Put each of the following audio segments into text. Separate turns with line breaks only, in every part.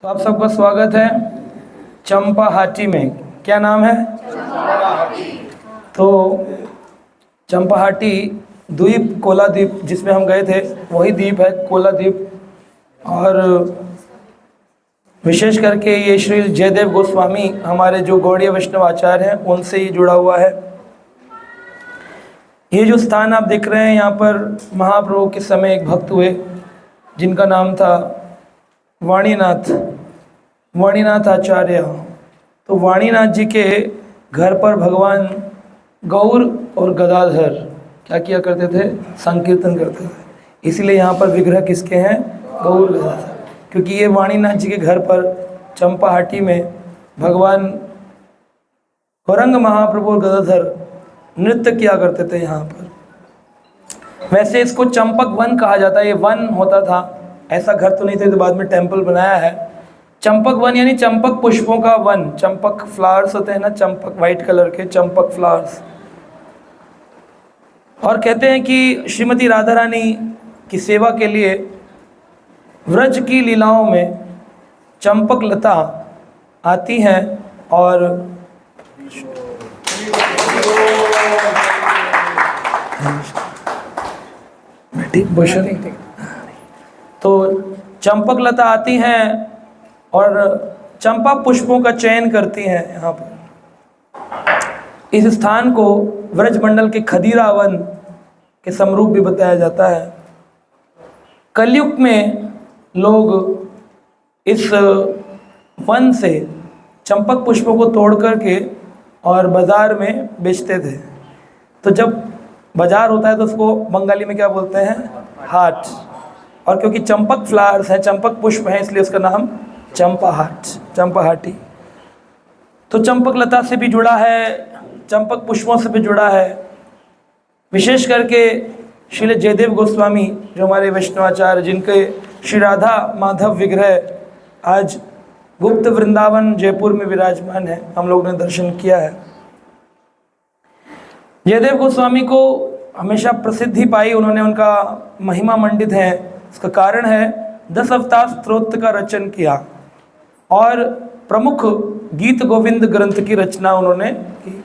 तो आप सबका स्वागत है चंपाहाटी में। क्या नाम है? तो चंपाहाटी द्वीप, कोला द्वीप जिसमें हम गए थे वही द्वीप है, कोला द्वीप। और विशेष करके ये श्री जयदेव गोस्वामी हमारे जो गौड़ीय वैष्णव आचार्य हैं उनसे ही जुड़ा हुआ है। ये जो स्थान आप देख रहे हैं, यहाँ पर महाप्रभु के समय एक भक्त हुए जिनका नाम था वाणीनाथ आचार्य। तो वाणीनाथ जी के घर पर भगवान गौर और गदाधर क्या किया करते थे? संकीर्तन करते थे। इसलिए यहाँ पर विग्रह किसके हैं? गौर गदाधर। क्योंकि ये वाणीनाथ जी के घर पर चंपाहाटी में भगवान औरंग महाप्रभु और गदाधर नृत्य किया करते थे यहाँ पर। वैसे इसको चंपक वन कहा जाता है। ये वन होता था, ऐसा घर तो नहीं थे, तो बाद में टेम्पल बनाया है। चंपक वन यानी चंपक पुष्पों का वन। चंपक फ्लावर्स होते हैं ना, चंपक वाइट कलर के चंपक फ्लावर्स। और कहते हैं कि श्रीमती राधा रानी की सेवा के लिए व्रज की लीलाओं में चंपक लता आती हैं और तो चंपक लता आती हैं और चंपा पुष्पों का चयन करती हैं। यहाँ पर इस स्थान को व्रज मंडल के खदीरा वन के समरूप भी बताया जाता है। कलयुग में लोग इस वन से चंपक पुष्पों को तोड़ करके और बाज़ार में बेचते थे। तो जब बाज़ार होता है तो उसको बंगाली में क्या बोलते हैं? हाट। और क्योंकि चंपक फ्लावर्स हैं, चंपक पुष्प हैं, इसलिए उसका नाम चंपाहाटी। तो चंपक लता से भी जुड़ा है, चंपक पुष्पों से भी जुड़ा है। विशेष करके श्री जयदेव गोस्वामी जो हमारे वैष्णवाचार्य, जिनके श्री राधा माधव विग्रह आज गुप्त वृंदावन जयपुर में विराजमान है, हम लोग ने दर्शन किया है। जयदेव गोस्वामी को हमेशा प्रसिद्धि पाई, उन्होंने उनका महिमा मंडित है। इसका कारण है 10 अवतार स्तोत्र का रचन किया और प्रमुख गीत गोविंद ग्रंथ की रचना उन्होंने की।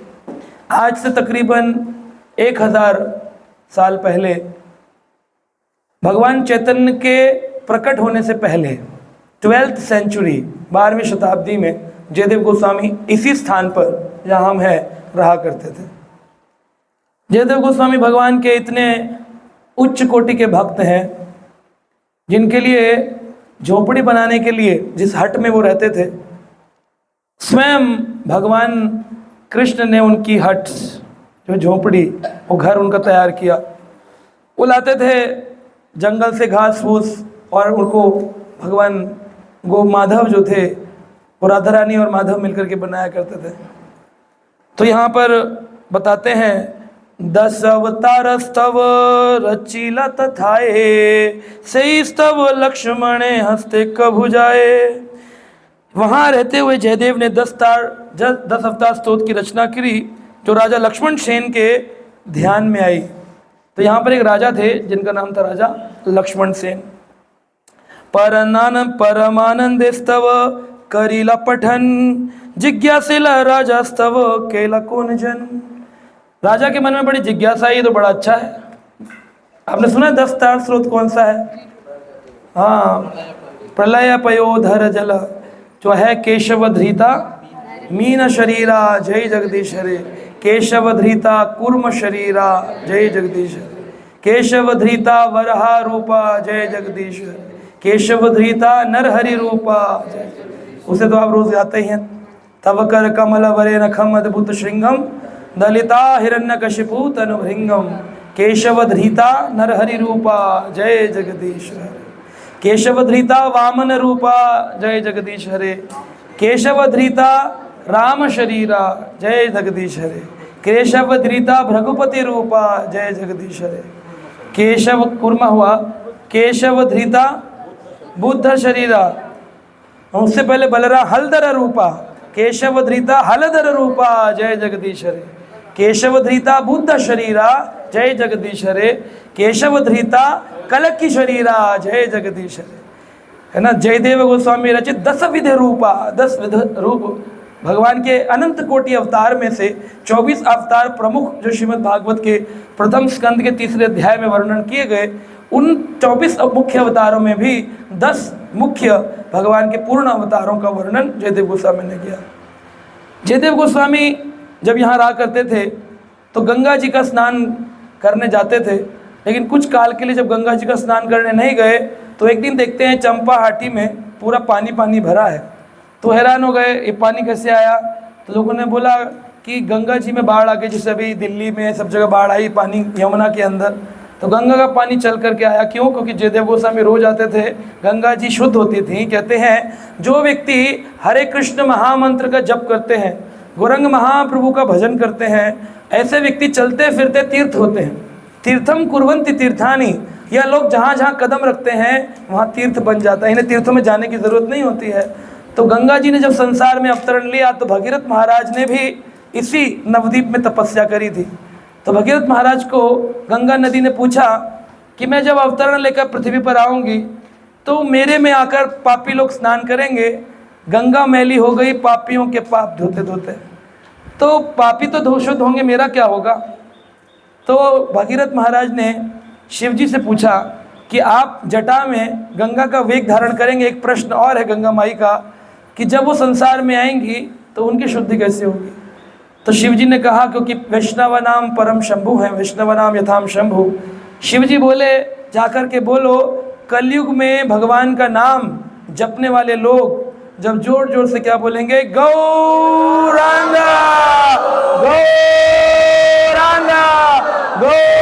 आज से तकरीबन 1000 साल पहले, भगवान चैतन्य के प्रकट होने से पहले 12th सेंचुरी 12वीं शताब्दी में जयदेव गोस्वामी इसी स्थान पर जहाँ हम हैं रहा करते थे। जयदेव गोस्वामी भगवान के इतने उच्च कोटि के भक्त हैं जिनके लिए झोपड़ी बनाने के लिए जिस हट में वो रहते थे, स्वयं भगवान कृष्ण ने उनकी हट, जो झोपड़ी, वो घर उनका तैयार किया। वो लाते थे जंगल से घास फूस और उनको भगवान माधव जो थे वो राधा रानी और माधव मिलकर के बनाया करते थे। तो यहाँ पर बताते हैं 10 अवतार स्तव रचिला तथाए, सही स्तव लक्ष्मणे हस्ते कभु जाए। वहाँ रहते हुए जयदेव ने 10 अवतार स्तोत्र की रचना करी जो राजा लक्ष्मण सेन के ध्यान में आई। तो यहाँ पर एक राजा थे जिनका नाम था राजा लक्ष्मण सेन। परमानंद स्तव करीला पठन, जिज्ञासिला राजा स्तव केला कौन जन। राजा के मन में बड़ी जिज्ञासा, ये तो बड़ा अच्छा है। आपने सुना है 10 तार स्रोत कौन सा है? हाँ, प्रलय पयोधर जल, जो है केशव धृता मीन शरीरा जय जगदीश हरे। केशव धृता कूर्म शरीरा जय जगदीश हरे। केशव धृता वरहा रूपा जय जगदीश हरे। केशव धृता नरहरि रूपा जय। उसे तो आप रोज गाते ही हैं। तव कर कमल वरे नखम अद्भुत श्रृंगम, दलिता हिरण्यकशिपु तनुभृंगम। केशव धृता नरहरि रूपा जय जगदीश हरे। केशव धृता वामन रूपा जय जगदीश हरे। केशव धृता राम शरीरा जय जगदीश हरे। केशव धृता भृगुपति रूपा जय जगदीश हरे। केशव कुर्मा हुआ, केशव धृता बुद्ध शरीरा, उससे पहले बलरा हलधर रूपा। केशव धृता हलधर रूपा जय जगदीश हरे। केशव धृता बुद्ध शरीरा जय जगदीश हरे। केशव धृता कलकी शरीरा जय जगदीश हरे। है ना। जयदेव गोस्वामी रचित 10 विध रूपा, 10 विध रूप भगवान के अनंत कोटि अवतार में से 24 अवतार प्रमुख जो श्रीमद् भागवत के प्रथम स्कंद के 3रे अध्याय में वर्णन किए गए, उन 24 मुख्य अवतारों में भी 10 मुख्य भगवान के पूर्ण अवतारों का वर्णन जयदेव गोस्वामी ने किया। जयदेव गोस्वामी जब यहाँ रहा करते थे तो गंगा जी का स्नान करने जाते थे, लेकिन कुछ काल के लिए जब गंगा जी का स्नान करने नहीं गए तो एक दिन देखते हैं चंपाहाटी में पूरा पानी पानी भरा है। तो हैरान हो गए, ये पानी कैसे आया। तो लोगों ने बोला कि गंगा जी में बाढ़ आ गई, जैसे अभी दिल्ली में सब जगह बाढ़ आई पानी यमुना के अंदर, तो गंगा का पानी चल करके आया। क्यों? क्योंकि जयदेव गोस्वामी रोज आते थे, गंगा जी शुद्ध होती थी। कहते हैं जो व्यक्ति हरे कृष्ण महामंत्र का जप करते हैं, गौरंग महाप्रभु का भजन करते हैं, ऐसे व्यक्ति चलते फिरते तीर्थ होते हैं। तीर्थम कुर्वन्ति तीर्थानि, यह लोग जहाँ जहाँ कदम रखते हैं वहाँ तीर्थ बन जाता है, इन्हें तीर्थों में जाने की ज़रूरत नहीं होती है। तो गंगा जी ने जब संसार में अवतरण लिया तो भगीरथ महाराज ने भी इसी नवद्वीप में तपस्या करी थी। तो भगीरथ महाराज को गंगा नदी ने पूछा कि मैं जब अवतरण लेकर पृथ्वी पर आऊँगी तो मेरे में आकर पापी लोग स्नान करेंगे, गंगा मैली हो गई पापियों के पाप धोते धोते, तो पापी तो शुद्ध होंगे, मेरा क्या होगा। तो भगीरथ महाराज ने शिव जी से पूछा कि आप जटा में गंगा का वेग धारण करेंगे। एक प्रश्न और है गंगा माई का कि जब वो संसार में आएंगी तो उनकी शुद्धि कैसे होगी। तो शिव जी ने कहा क्योंकि वैष्णव नाम परम शंभु है, वैष्णव नाम यथाम शंभु। शिव जी बोले जाकर के बोलो कलयुग में भगवान का नाम जपने वाले लोग जब जोर जोर से क्या बोलेंगे, गौरांगा गौरांगा गौरांगा।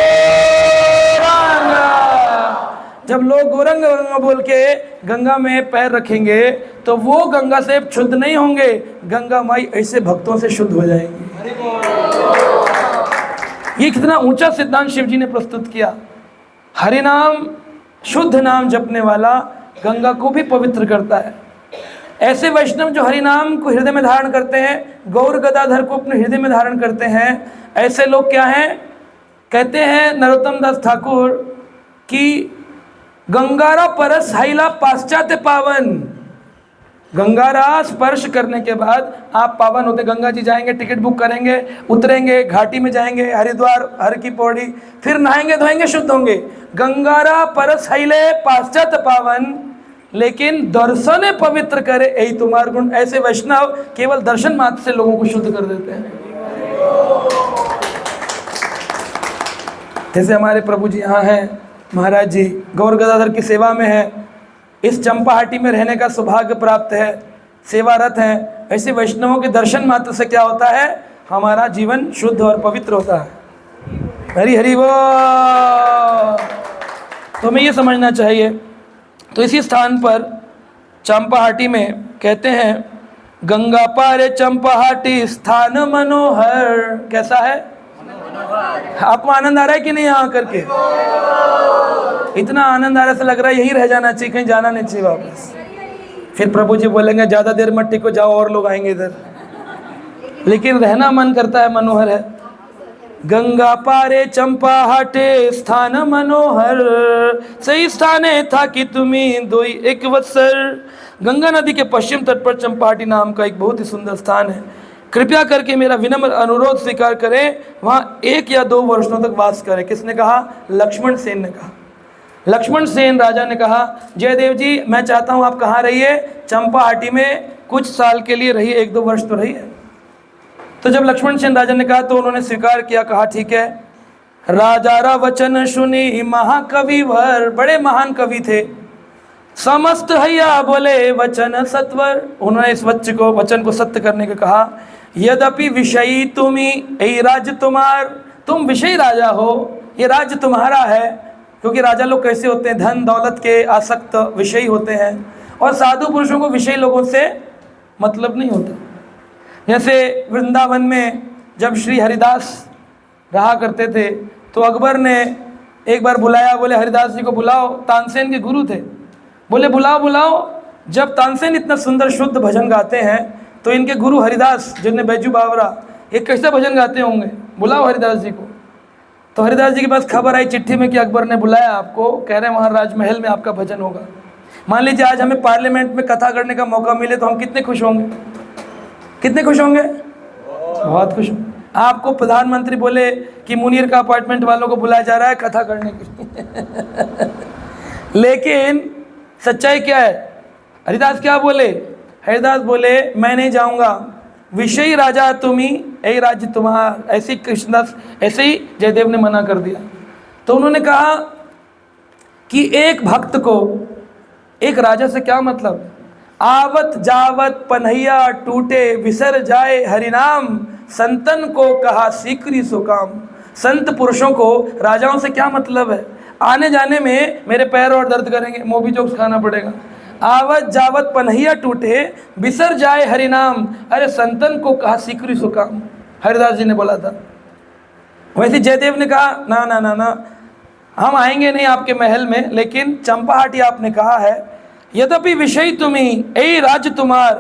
जब लोग गौरंग गंगा बोल के गंगा में पैर रखेंगे तो वो गंगा से शुद्ध नहीं होंगे, गंगा माई ऐसे भक्तों से शुद्ध हो जाएंगी। ये कितना ऊंचा सिद्धांत शिव जी ने प्रस्तुत किया। हरि नाम शुद्ध नाम जपने वाला गंगा को भी पवित्र करता है। ऐसे वैष्णव जो हरि नाम को हृदय में धारण करते हैं, गौर गदाधर को अपने हृदय में धारण करते हैं, ऐसे लोग क्या हैं। कहते हैं नरोत्तम दास ठाकुर कि गंगारा परस हाइला पाश्चात्य पावन। गंगारा स्पर्श करने के बाद आप पावन होते। गंगा जी जाएंगे, टिकट बुक करेंगे, उतरेंगे, घाटी में जाएंगे, हरिद्वार हर की पौड़ी, फिर नहाएंगे धोएंगे, शुद्ध होंगे। गंगारा परस हाइले पाश्चात्य पावन, लेकिन दर्शन पवित्र करे यही तुम्हार गुण। ऐसे वैष्णव केवल दर्शन मात्र से लोगों को शुद्ध कर देते हैं। जैसे हमारे प्रभु जी यहाँ हैं, महाराज जी गौर गदाधर की सेवा में है, इस चंपाहाटी में रहने का सौभाग्य प्राप्त है, सेवारत हैं। ऐसे वैष्णवों के दर्शन मात्र से क्या होता है, हमारा जीवन शुद्ध और पवित्र होता है। हरि हरि वो। तो हमें ये समझना चाहिए। तो इसी स्थान पर चंपाहाटी में कहते हैं गंगा पारे चंपाहाटी स्थान मनोहर। कैसा है? आपको आनंद आ रहा है कि नहीं यहाँ करके? इतना आनंद आ रहा है, लग रहा है यही रह जाना चाहिए, कहीं जाना नहीं चाहिए वापस। फिर प्रभु जी बोलेंगे ज़्यादा देर मत टिको, जाओ और लोग आएंगे इधर, लेकिन रहना मन करता है, मनोहर है। गंगा पारे चंपाहाटे स्थान मनोहर, सही स्थाने था कि तुम्हें दोई एक वत्सर। गंगा नदी के पश्चिम तट पर चंपाहाटी नाम का एक बहुत ही सुंदर स्थान है। कृपया करके मेरा विनम्र अनुरोध स्वीकार करें, वहाँ 1 या 2 वर्षों तक वास करें। किसने कहा? लक्ष्मण सेन ने कहा। लक्ष्मण सेन राजा ने कहा जयदेव जी मैं चाहता हूँ आप कहाँ रहिए, चंपाहाटी में कुछ साल के लिए रहिए, 1-2 वर्ष तो रहिए। तो जब लक्ष्मण सेन राजा ने कहा तो उन्होंने स्वीकार किया, कहा ठीक है। राजा रा वचन सुनी महाकवि वर, बड़े महान कवि थे। समस्त हैया बोले वचन सत्वर, उन्होंने इस वचन को सत्य करने को कहा। यद्यपि विषयी तुम्ही, यही राज्य तुम्हार, तुम विषयी राजा हो, ये राज्य तुम्हारा है। क्योंकि राजा लोग कैसे होते हैं, धन दौलत के आसक्त विषयी होते हैं, और साधु पुरुषों को विषयी लोगों से मतलब नहीं होता। जैसे वृंदावन में जब श्री हरिदास रहा करते थे तो अकबर ने एक बार बुलाया, बोले हरिदास जी को बुलाओ। तानसेन के गुरु थे, बोले बुलाओ बुलाओ। जब तानसेन इतना सुंदर शुद्ध भजन गाते हैं तो इनके गुरु हरिदास जिन्हें बैजू बावरा, ये कैसे भजन गाते होंगे, बुलाओ हरिदास जी को। तो हरिदास जी के पास खबर आई चिट्ठी में कि अकबर ने बुलाया आपको, कह रहे हैं वहाँ राजमहल में आपका भजन होगा। मान लीजिए आज हमें पार्लियामेंट में कथा करने का मौका मिले तो हम कितने खुश होंगे? कितने खुश होंगे? बहुत खुश होंगे। आपको प्रधानमंत्री बोले कि मुनीर का अपार्टमेंट वालों को बुलाया जा रहा है कथा करने के लिए लेकिन सच्चाई क्या है? हरिदास क्या बोले? हरिदास बोले मैं नहीं जाऊंगा, विषयी राजा तुम्ही, यही राज्य तुम्हारा। ऐसे ही कृष्णदास, ऐसे ही जयदेव ने मना कर दिया। तो उन्होंने कहा कि एक भक्त को एक राजा से क्या मतलब? आवत जावत पन्हैया टूटे, विसर जाए हरिनाम, संतन को कहा सीकरी सो काम। संत पुरुषों को राजाओं से क्या मतलब है? आने जाने में मेरे पैर और दर्द करेंगे, मोबी जोक्स खाना पड़ेगा। आवत जावत पन्हैया टूटे, बिसर जाए हरिनाम, अरे संतन को कहा सीकरी सो काम। हरिदास जी ने बोला था। वैसे जयदेव ने कहा ना ना ना ना, हम आएंगे नहीं आपके महल में, लेकिन चंपाहाटी आपने कहा है, यद्यपि विषय तुम्ही, ऐ राज्य तुम्हार,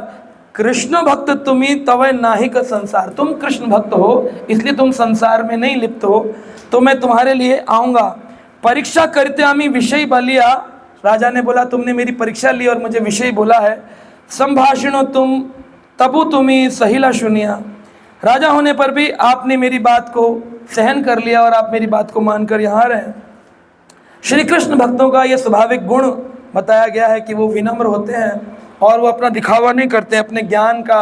कृष्ण भक्त तुम्ही तवै नाहि का संसार। तुम कृष्ण भक्त हो इसलिए तुम संसार में नहीं लिप्त हो, तो मैं तुम्हारे लिए आऊँगा। परीक्षा करते आमी विषय बलिया, राजा ने बोला तुमने मेरी परीक्षा ली और मुझे विषय बोला है। संभाषणो तुम तबु तुम्ही सहिला सुनिया, राजा होने पर भी आपने मेरी बात को सहन कर लिया और आप मेरी बात को मानकर यहाँ रहे। श्री कृष्ण भक्तों का ये स्वाभाविक गुण बताया गया है कि वो विनम्र होते हैं और वो अपना दिखावा नहीं करते अपने ज्ञान का,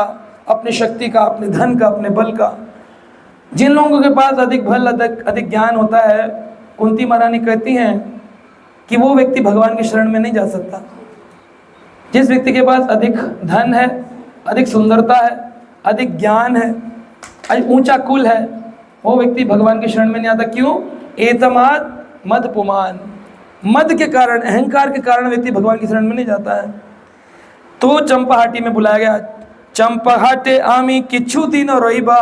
अपनी शक्ति का, अपने धन का, अपने बल का। जिन लोगों के पास अधिक बल, अधिक ज्ञान होता है, कुंती महारानी कहती हैं कि वो व्यक्ति भगवान की शरण में नहीं जा सकता। जिस व्यक्ति के पास अधिक धन है, अधिक सुंदरता है, अधिक ज्ञान है, अधिक ऊंचा कुल है, वो व्यक्ति भगवान की शरण में नहीं आता। क्यों? एतमाद मद पुमान, मद के कारण, अहंकार के कारण व्यक्ति भगवान की शरण में नहीं जाता है। तो चंपाहाटी में बुलाया गया। चंपाहाटे आमी किच्छु दिनो रहीबा,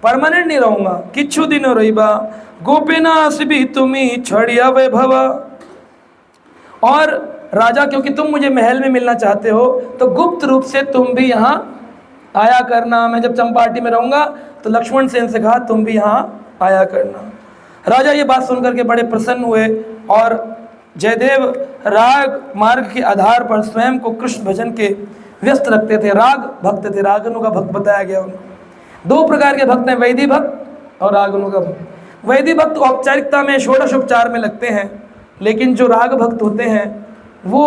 परमानेंट नहीं रहूंगा, किच्छु दिनो रहीबा, गोपीनाथ भी तुम्ही छड़िया वैभव। और राजा, क्योंकि तुम मुझे महल में मिलना चाहते हो तो गुप्त रूप से तुम भी यहाँ आया करना। मैं जब चंपाहाटी में रहूँगा तो लक्ष्मण सेन से कहा तुम भी यहाँ आया करना। राजा ये बात सुनकर के बड़े प्रसन्न हुए और जयदेव राग मार्ग के आधार पर स्वयं को कृष्ण भजन के व्यस्त रखते थे। राग भक्त थे, रागनु का भक्त बताया गया उनको। दो प्रकार के भक्त हैं, वैदी भक्त और रागनु का भक्त। वैदी भक्त औपचारिकता में, षोडश उपचार में लगते हैं, लेकिन जो राग भक्त होते हैं वो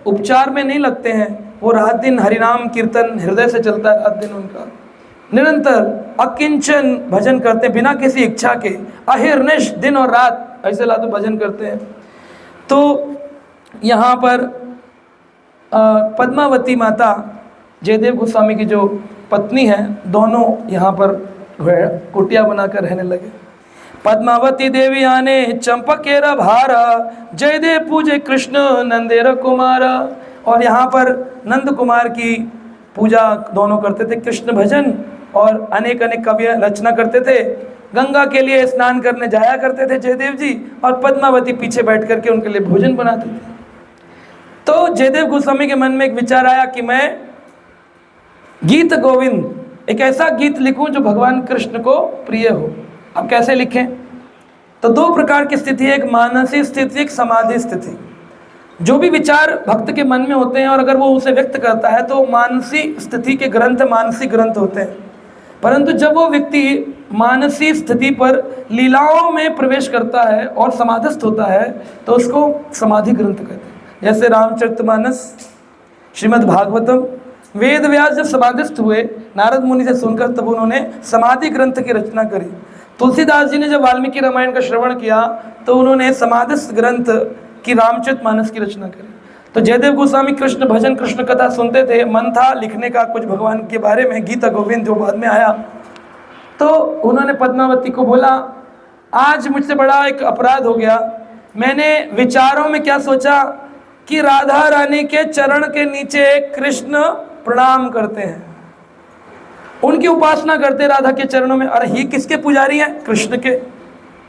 उपचार में नहीं लगते हैं। वो रात दिन हरिनाम कीर्तन हृदय से चलता है, रात दिन उनका निरंतर अकिंचन भजन करते हैं, बिना किसी इच्छा के, अहिर्निश दिन और रात ऐसे लातों भजन करते हैं। तो यहाँ पर पद्मावती माता जयदेव गोस्वामी की जो पत्नी है, दोनों यहाँ पर कुटिया बनाकर रहने लगे। पद्मावती देवी आने चंपकेरा भारा, जयदेव पूजे कृष्ण नंदेर कुमार। और यहाँ पर नंद कुमार की पूजा दोनों करते थे, कृष्ण भजन, और अनेक अनेक कवियाँ रचना करते थे। गंगा के लिए स्नान करने जाया करते थे जयदेव जी, और पद्मावती पीछे बैठ करके उनके लिए भोजन बनाते थे। तो जयदेव गोस्वामी के मन में एक विचार आया कि मैं गीत गोविंद, एक ऐसा गीत लिखूं जो भगवान कृष्ण को प्रिय हो। अब कैसे लिखें? तो दो प्रकार की स्थिति है, एक मानसिक स्थिति, एक समाधि स्थिति। जो भी विचार भक्त के मन में होते हैं और अगर वो उसे व्यक्त करता है तो मानसिक स्थिति के ग्रंथ मानसिक ग्रंथ होते हैं। परंतु जब वो व्यक्ति मानसिक स्थिति पर लीलाओं में प्रवेश करता है और समाधिस्थ होता है तो उसको समाधि ग्रंथ कहते हैं। जैसे रामचरितमानस, श्रीमद् भागवतम, वेद व्यास जब समाधिस्थ हुए नारद मुनि से सुनकर, तब उन्होंने समाधि ग्रंथ की रचना करी। तुलसीदास जी ने जब वाल्मीकि रामायण का श्रवण किया तो उन्होंने समाधिस्थ ग्रंथ की रामचरितमानस की रचना करी। तो जयदेव गोस्वामी कृष्ण भजन, कृष्ण कथा सुनते थे, मन था लिखने का कुछ भगवान के बारे में, गीता गोविंद जो बाद में आया। तो उन्होंने पद्मावती को बोला, आज मुझसे बड़ा एक अपराध हो गया। मैंने विचारों में क्या सोचा कि राधा रानी के चरण के नीचे कृष्ण प्रणाम करते हैं, उनकी उपासना करते राधा के चरणों में। अरे ये किसके पुजारी हैं? कृष्ण के।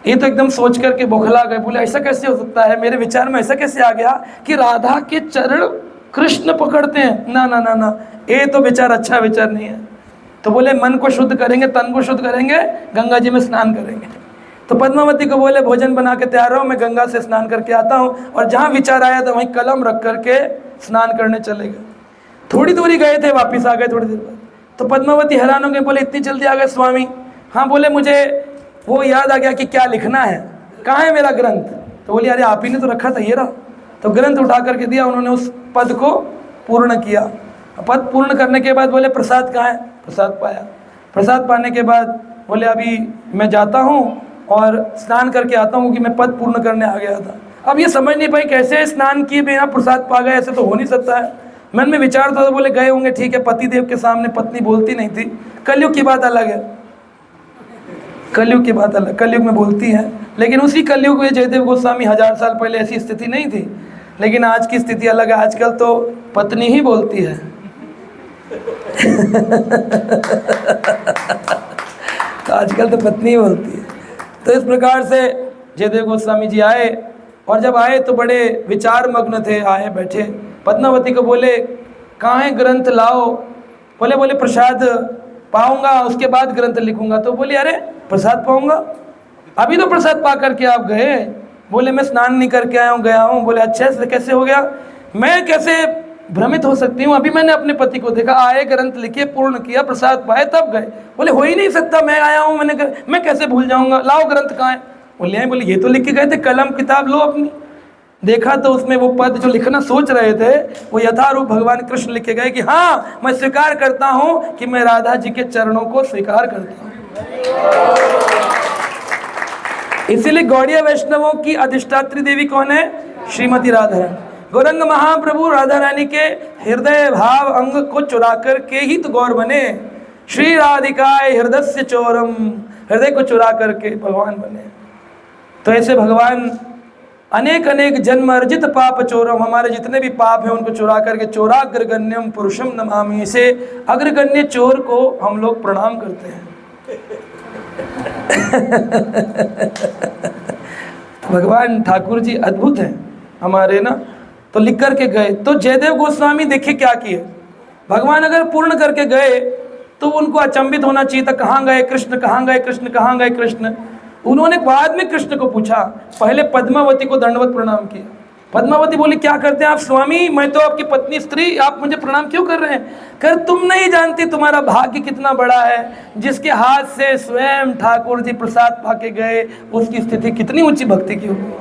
ये तो एकदम सोच करके बौखला गए, बोले ऐसा कैसे हो सकता है, मेरे विचार में ऐसा कैसे आ गया कि राधा के चरण कृष्ण पकड़ते हैं? ना ना ना ना, ये तो विचार अच्छा विचार नहीं है। तो बोले मन को शुद्ध करेंगे, तन को शुद्ध करेंगे, गंगा जी में स्नान करेंगे। तो पद्मावती को बोले भोजन बना के तैयार रहो, मैं गंगा से स्नान करके आता हूँ। और जहाँ विचार आया था वहीं कलम रख करके स्नान करने चले गए। थोड़ी दूरी गए थे, वापस आ गए थोड़ी देर बाद। तो पद्मावती हैरान हो गए, बोले इतनी जल्दी आ गए स्वामी? हाँ, बोले मुझे वो याद आ गया कि क्या लिखना है, कहाँ है मेरा ग्रंथ? तो बोली अरे आप ही ने तो रखा था, ये रहा। तो ग्रंथ उठा करके दिया, उन्होंने उस पद को पूर्ण किया। पद पूर्ण करने के बाद बोले प्रसाद कहाँ है? प्रसाद पाया। प्रसाद पाने के बाद बोले अभी मैं जाता हूँ और स्नान करके आता हूँ कि मैं पद पूर्ण करने आ गया था। अब ये समझ नहीं पाई कैसे स्नान किए बिना प्रसाद पा गए, ऐसे तो हो नहीं सकता है। मन में विचार था, तो बोले गए होंगे, ठीक है, पति देव के सामने पत्नी बोलती नहीं थी। कलयुग की बात अलग है, कलयुग की बात अलग, कलयुग में बोलती है। लेकिन उसी कलयुग में जयदेव गोस्वामी 1000 साल पहले ऐसी स्थिति नहीं थी। लेकिन आज की स्थिति अलग है, आजकल तो पत्नी ही बोलती है। तो आजकल तो पत्नी ही बोलती है। तो इस प्रकार से जयदेव गोस्वामी जी आए, और जब आए तो बड़े विचार मग्न थे। आए बैठे, पद्मावती को बोले कहाँ है ग्रंथ लाओ? बोले प्रसाद पाऊंगा उसके बाद ग्रंथ लिखूंगा। तो बोली अरे प्रसाद पाऊंगा, अभी तो प्रसाद पा करके आप गए। बोले मैं स्नान नहीं करके आया हूँ, गया हूँ। बोले अच्छा से कैसे हो गया? मैं कैसे भ्रमित हो सकती हूँ? अभी मैंने अपने पति को देखा, आए, ग्रंथ लिखे, पूर्ण किया, प्रसाद पाए, तब गए। बोले हो ही नहीं सकता, मैं आया हूँ, मैं कैसे भूल जाऊंगा? लाओ ग्रंथ कहाँ है? बोले बोले ये तो लिख के गए थे, कलम किताब लो अपनी। देखा तो उसमें वो पद जो लिखना सोच रहे थे वो यथारूप भगवान कृष्ण लिख के गए कि हाँ मैं स्वीकार करता हूँ कि मैं राधा जी के चरणों को स्वीकार करता हूँ। इसीलिए गौड़ीय वैष्णवों की अधिष्ठात्री देवी कौन है? श्रीमती राधा रानी। गौरंग महाप्रभु राधा रानी के हृदय भाव अंग को चुरा कर के ही तो गौर बने। श्री राधिकाय हृदय से चोरम, हृदय को चुरा करके भगवान बने। तो ऐसे भगवान अनेक अनेक जन्म अर्जित पाप चोरम, हमारे जितने भी पाप हैं उनको चुरा करके चोराग्रगण्यम पुरुषम नमामि, से अग्रगण्य चोर को हम लोग प्रणाम करते हैं। भगवान ठाकुर जी अद्भुत हैं हमारे ना। तो लिख करके गए। तो जयदेव गोस्वामी देखिए क्या किए, भगवान अगर पूर्ण करके गए तो उनको अचंभित होना चाहिए था, कहाँ गए कृष्ण, कहाँ गए कृष्ण, कहाँ गए कृष्ण। उन्होंने बाद में कृष्ण को पूछा, पहले पद्मावती को दंडवत प्रणाम किया। पद्मावती बोली क्या करते हैं आप स्वामी, मैं तो आपकी पत्नी स्त्री, आप मुझे प्रणाम क्यों कर रहे हैं? कर तुम नहीं जानती तुम्हारा भाग्य कितना बड़ा है, जिसके हाथ से स्वयं ठाकुर जी प्रसाद पाके गए उसकी स्थिति कितनी ऊंची भक्ति की होगी।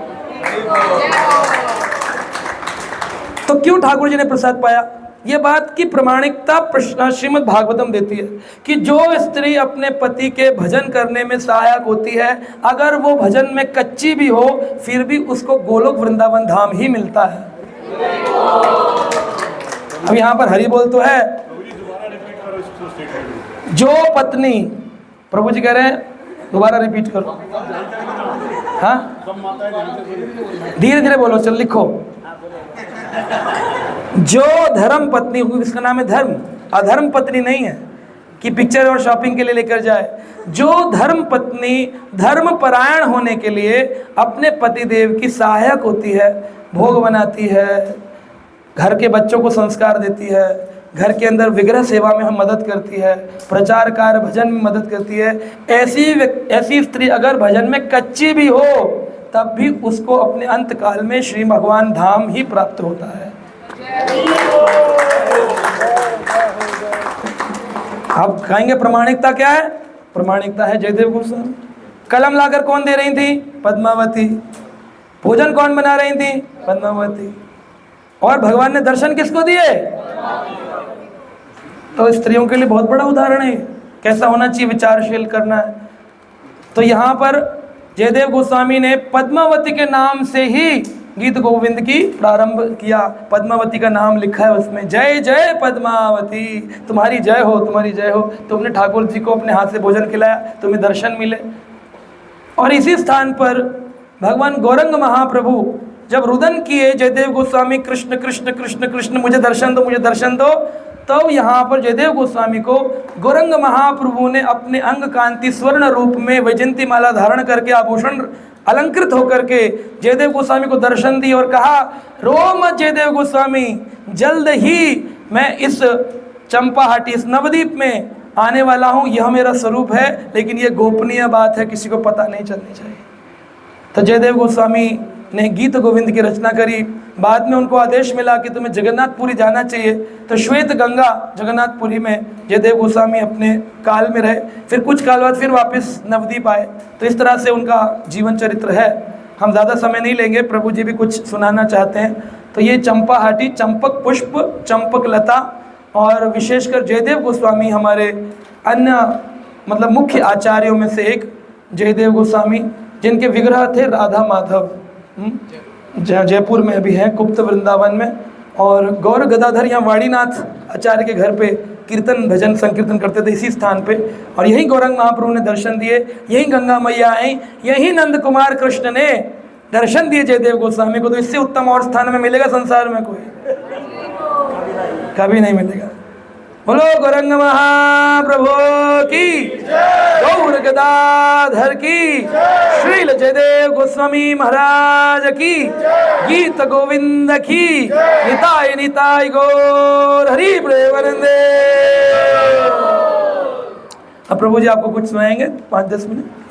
तो क्यों ठाकुर जी ने प्रसाद पाया? ये बात की प्रमाणिकता श्रीमद् भागवतम देती है कि जो स्त्री अपने पति के भजन करने में सहायक होती है, अगर वो भजन में कच्ची भी हो फिर भी उसको गोलोक वृंदावन धाम ही मिलता है। अब यहाँ पर हरि बोल तो है। जो पत्नी, प्रभु जी कह रहे हैं, दोबारा रिपीट करो, हाँ धीरे धीरे बोलो, चल लिखो। जो धर्म पत्नी, इसका नाम है धर्म, अधर्म पत्नी नहीं है कि पिक्चर और शॉपिंग के लिए लेकर जाए। जो धर्म पत्नी धर्म परायण होने के लिए अपने पति देव की सहायक होती है, भोग बनाती है, घर के बच्चों को संस्कार देती है, घर के अंदर विग्रह सेवा में हम मदद करती है, प्रचार कार्य भजन में मदद करती है, ऐसी स्त्री अगर भजन में कच्ची भी हो तब भी उसको अपने अंत काल में श्री भगवान धाम ही प्राप्त होता है। आप कहेंगे प्रमाणिकता क्या है? प्रमाणिकता है जयदेव गोस्वामी। कलम लाकर कौन दे रही थी? पद्मावती। भोजन कौन बना रही थी? पद्मावती। और भगवान ने दर्शन किसको दिए? तो स्त्रियों के लिए बहुत बड़ा उदाहरण है, कैसा होना चाहिए, विचारशील करना है। तो यहाँ पर जयदेव गोस्वामी ने पद्मावती के नाम से ही गीत गोविंद की प्रारंभ किया। पद्मावती का नाम लिखा है उसमें, जय जय पद्मावती, तुम्हारी जय हो, तुम्हारी जय हो। तुमने ठाकुर जी को अपने हाथ से भोजन खिलाया, तुम्हें दर्शन मिले। और इसी स्थान पर भगवान गौरंग महाप्रभु जब रुदन किए, जयदेव गोस्वामी कृष्ण कृष्ण कृष्ण कृष्ण, मुझे दर्शन दो, मुझे दर्शन दो, तो यहाँ पर जयदेव गोस्वामी को गौरंग महाप्रभु ने अपने अंग कांति स्वर्ण रूप में वैजयंती माला धारण करके आभूषण अलंकृत होकर के जयदेव गोस्वामी को दर्शन दी और कहा, रो मत जयदेव गोस्वामी, जल्द ही मैं इस चंपाहाटी, इस नवद्वीप में आने वाला हूँ, यह मेरा स्वरूप है, लेकिन यह गोपनीय बात है, किसी को पता नहीं चलनी चाहिए। तो जयदेव गोस्वामी ने गीत गोविंद की रचना करी। बाद में उनको आदेश मिला कि तुम्हें जगन्नाथपुरी जाना चाहिए, तो श्वेत गंगा जगन्नाथपुरी में जयदेव गोस्वामी अपने काल में रहे, फिर कुछ काल बाद फिर वापस नवद्वीप आए। तो इस तरह से उनका जीवन चरित्र है। हम ज़्यादा समय नहीं लेंगे, प्रभु जी भी कुछ सुनाना चाहते हैं। तो ये चंपाहाटी, चंपक पुष्प, चंपक लता, और विशेषकर जयदेव गोस्वामी हमारे अन्य मतलब मुख्य आचार्यों में से एक जयदेव गोस्वामी, जिनके विग्रह थे राधा माधव, जयपुर में अभी हैं, गुप्त वृंदावन में। और गौर गदाधर यहाँ वाणीनाथ आचार्य के घर पे कीर्तन भजन संकीर्तन करते थे इसी स्थान पे, और यही गौरंग महाप्रभु ने दर्शन दिए, यही गंगा मैया आई, यही नंद कुमार कृष्ण ने दर्शन दिए जयदेव गोस्वामी को। तो इससे उत्तम और स्थान में मिलेगा संसार में कोई? कभी नहीं मिलेगा। बोलो गौरंग महाप्रभु की, गौर गदाधर की, श्रील जयदेव गोस्वामी महाराज की, गीत गोविंद की, निताय निताय गौर हरि प्रेमानंदे। अब प्रभु जी आपको कुछ सुनाएंगे 5-10 मिनट।